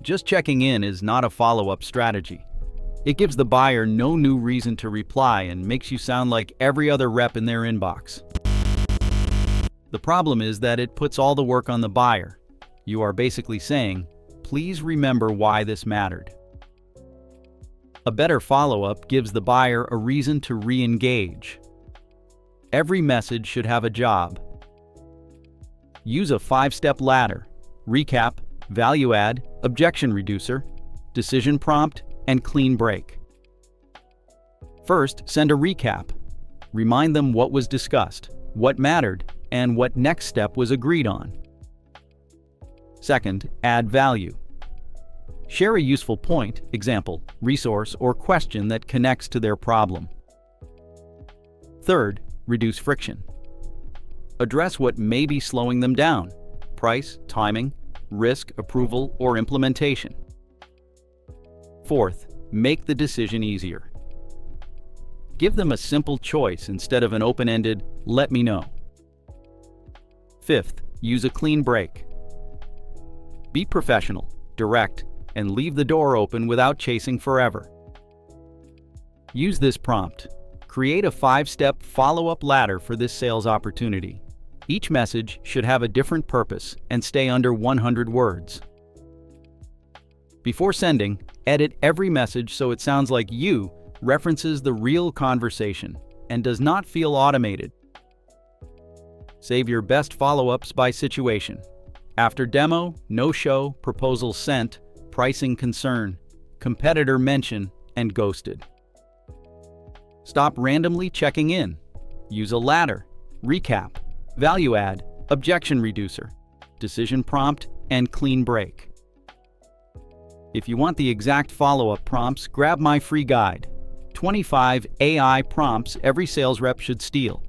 Just checking in is not a follow-up strategy. It gives the buyer no new reason to reply and makes you sound like every other rep in their inbox. The problem is that it puts all the work on the buyer. You are basically saying, please remember why this mattered. A better follow-up gives the buyer a reason to re-engage. Every message should have a job. Use a 5-step ladder: recap, value add, objection reducer, decision prompt, and clean break. First, send a recap. Remind them what was discussed, what mattered, and what next step was agreed on. Second, add value. Share a useful point, example, resource, or question that connects to their problem. Third, reduce friction. Address what may be slowing them down: price, timing, risk, approval, or implementation. Fourth, make the decision easier. Give them a simple choice instead of an open-ended, "let me know." Fifth, use a clean break. Be professional, direct, and leave the door open without chasing forever. Use this prompt. Create a 5-step follow-up ladder for this sales opportunity. Each message should have a different purpose and stay under 100 words. Before sending, edit every message so it sounds like you, references the real conversation, and does not feel automated. Save your best follow-ups by situation: after demo, no-show, proposal sent, pricing concern, competitor mention, and ghosted. Stop randomly checking in. Use a ladder, recap, value add, objection reducer, decision prompt, and clean break. If you want the exact follow-up prompts, grab my free guide, 25 AI prompts every sales rep should steal.